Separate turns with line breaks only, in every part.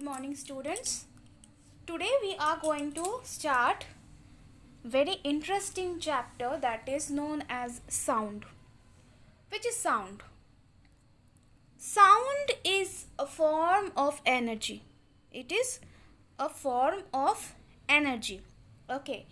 morning, students. Today we are going to start very interesting chapter that is known as sound. Which is sound? Sound is a form of energy. It is a form of energy. Okay.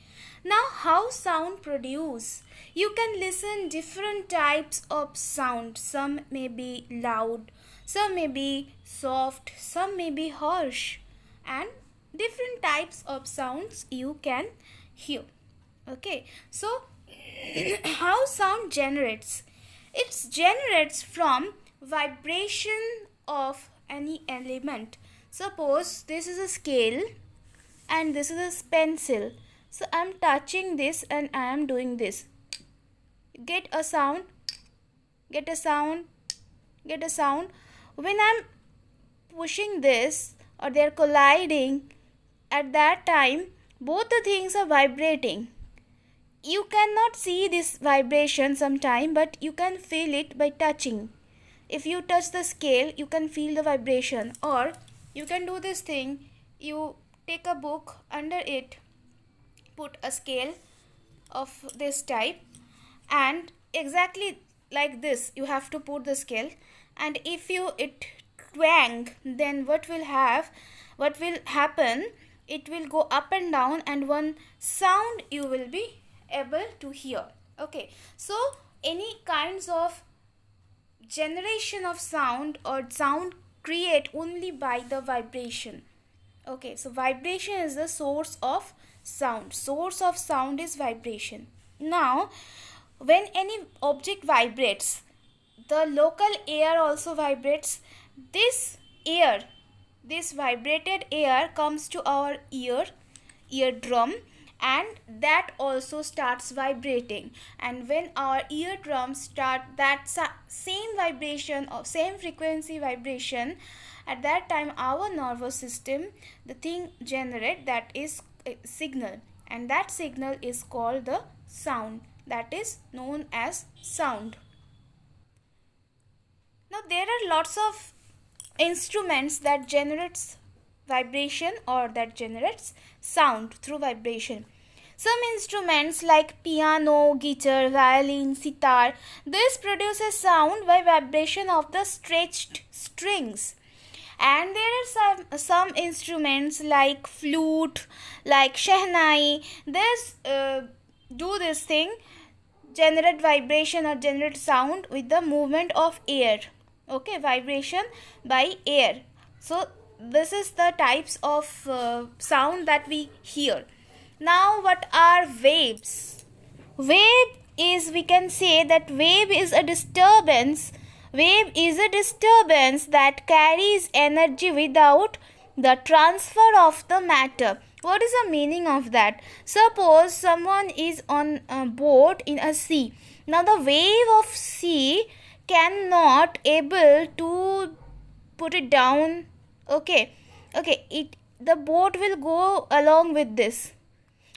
Now how sound produce? You can listen different types of sound. Some may be loud, some may be soft, some may be harsh, and different types of sounds you can hear. Okay. So how sound generates? It generates from vibration of any element. Suppose this is a scale and this is a pencil. So I am touching this and I am doing this. Get a sound, get a sound, get a sound. When I am pushing this or they are colliding, at that time both the things are vibrating. You cannot see this vibration sometime, but you can feel it by touching. If you touch the scale, you can feel the vibration. Or you can do this thing. You take a book, under it put a scale of this type, and exactly like this you have to put the scale, and if it twang, then what will happen, it will go up and down, and one sound you will be able to hear. Okay, so any kinds of generation of sound or sound create only by the vibration. Okay, so vibration is the source of sound. Source of sound is vibration. Now when any object vibrates, the local air also vibrates. This vibrated air comes to our eardrum, and that also starts vibrating. And when our eardrums start that same vibration or same frequency vibration, at that time our nervous system, the thing generate, that is a signal, and that signal is called the sound. That is known as sound. Now there are lots of instruments that generates vibration or that generates sound through vibration. Some instruments like piano, guitar, violin, sitar, this produces sound by vibration of the stretched strings. And there are some instruments like flute, like shehnai, this do this thing, generate vibration or generate sound with the movement of air. Okay, vibration by air. So this is the types of sound that we hear. Now what are waves? Wave is, we can say that wave is a disturbance. Wave is a disturbance that carries energy without the transfer of the matter. What is the meaning of that? Suppose someone is on a boat in a sea. Now the wave of sea cannot able to put it down. Okay, the boat will go along with this.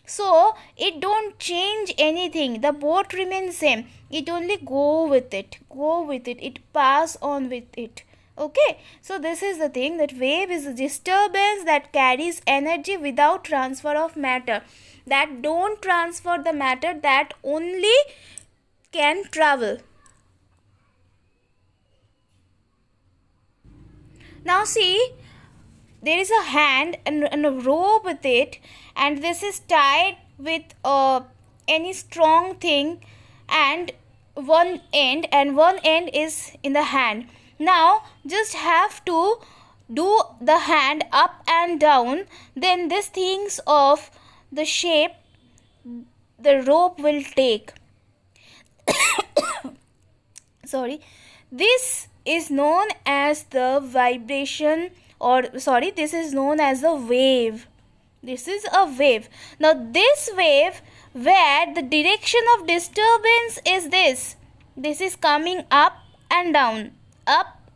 So it don't change anything. The boat remains same. It only go with it. It pass on with it. Okay. So this is the thing, that wave is a disturbance that carries energy without transfer of matter. That don't transfer the matter, that only can travel. Now see, there is a hand and a rope with it, and this is tied with any strong thing, and one end is in the hand. Now just have to do the hand up and down, then these things of the shape the rope will take. Sorry, this is known as the vibration, this is known as a wave. This is a wave. Now this wave, where the direction of disturbance is this is coming up and down,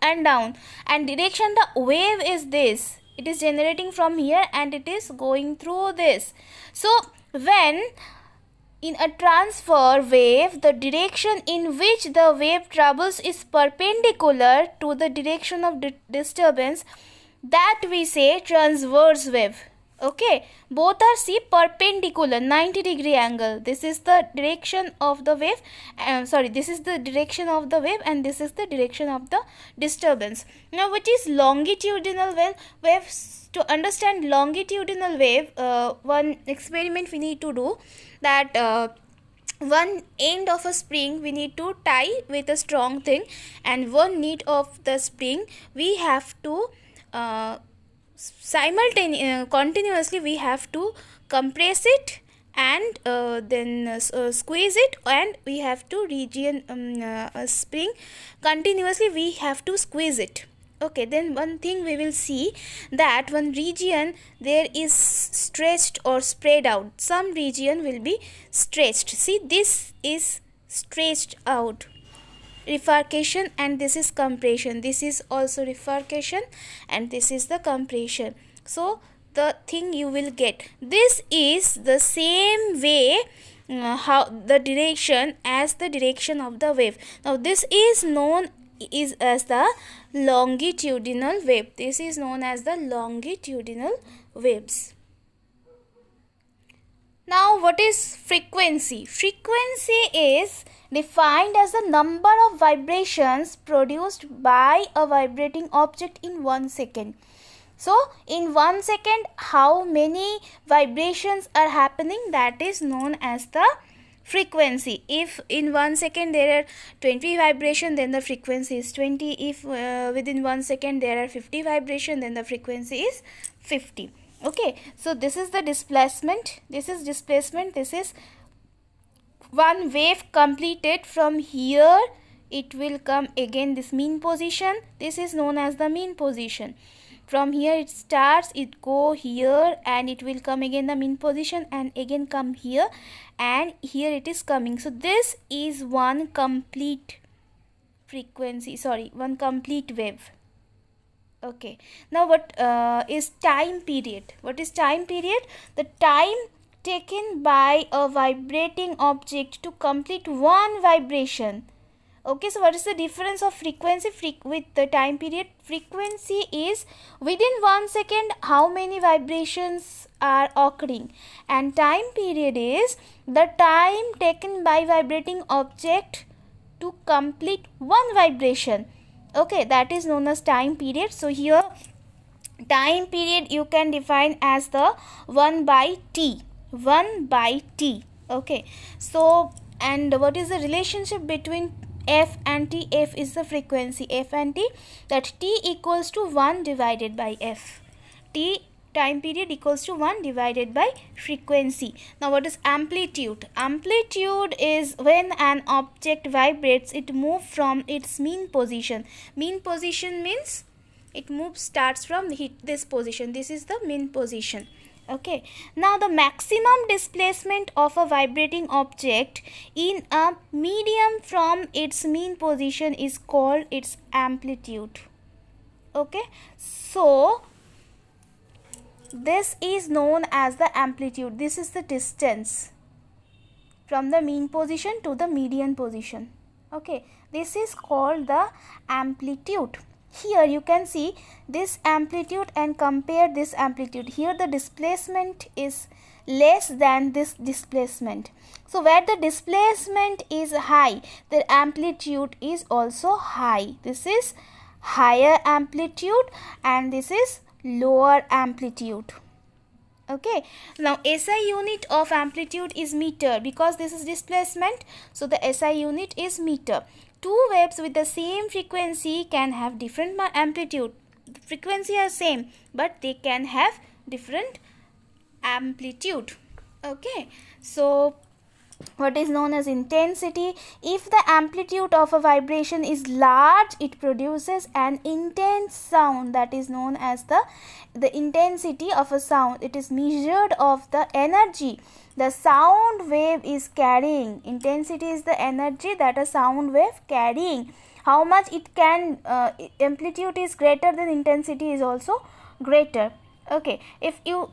and direction the wave is this, it is generating from here and it is going through this. So when in a transfer wave, the direction in which the wave travels is perpendicular to the direction of disturbance, that we say transverse wave. Okay, both are see perpendicular 90-degree angle. This is the direction of the wave, this is the direction of the wave, and this is the direction of the disturbance. Now what is longitudinal wave? Waves, to understand longitudinal wave, one experiment we need to do, that one end of a spring we need to tie with a strong thing, and one need of the spring we have to continuously we have to compress it, and then squeeze it, and we have to region spring continuously we have to squeeze it. Okay, then one thing we will see, that one region there is stretched or spread out, some region will be stretched. See, this is stretched out, bifurcation, and this is compression. This is also bifurcation, and this is the compression. So the thing you will get, this is the same way how the direction as the direction of the wave. Now this is known as the longitudinal wave. This is known as the longitudinal waves. Now what is frequency? Frequency is defined as the number of vibrations produced by a vibrating object in 1 second. So in 1 second how many vibrations are happening, that is known as the frequency. If in 1 second there are 20 vibrations, then the frequency is 20. If within 1 second there are 50 vibrations, then the frequency is 50. Okay, so this is the displacement, this is displacement, this is one wave completed. From here it will come again this mean position, this is known as the mean position. From here it starts, it go here, and it will come again the mean position, and again come here, and here it is coming. So this is one complete frequency, one complete wave. Okay, now what is time period? What is time period? The time taken by a vibrating object to complete one vibration. Okay, so what is the difference of frequency with the time period? Frequency is within 1 second how many vibrations are occurring, and time period is the time taken by vibrating object to complete one vibration. Okay, that is known as time period. So here time period you can define as the 1 by t. 1 by t. Okay, so and what is the relationship between f and t? F is the frequency, f and t, that t equals to 1 divided by f. T time period equals to 1 divided by frequency. Now what is amplitude? Amplitude is when an object vibrates, it moves from its mean position. Mean position means it moves, starts from this position. This is the mean position. Okay, now the maximum displacement of a vibrating object in a medium from its mean position is called its amplitude. Okay, so this is known as the amplitude. This is the distance from the mean position to the median position. Okay, this is called the amplitude. Here you can see this amplitude and compare this amplitude. Here the displacement is less than this displacement. So where the displacement is high, the amplitude is also high. This is higher amplitude and this is lower amplitude. Okay, now SI unit of amplitude is meter, because this is displacement, so the SI unit is meter. Two waves with the same frequency can have different amplitude. The frequency are same, but they can have different amplitude. Okay, so what is known as intensity? If the amplitude of a vibration is large, it produces an intense sound, that is known as the intensity of a sound. It is measured of the energy the sound wave is carrying. Intensity is the energy that a sound wave carrying. How much it can, amplitude is greater than intensity is also greater. Okay, if you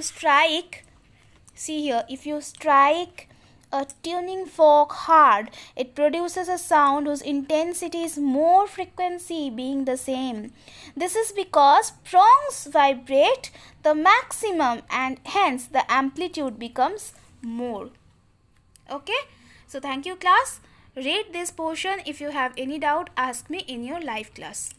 strike, see here, if you strike a tuning fork hard, it produces a sound whose intensity is more, frequency being the same. This is because prongs vibrate the maximum and hence the amplitude becomes more. Okay, so thank you class. Rate this portion. If you have any doubt, ask me in your live class.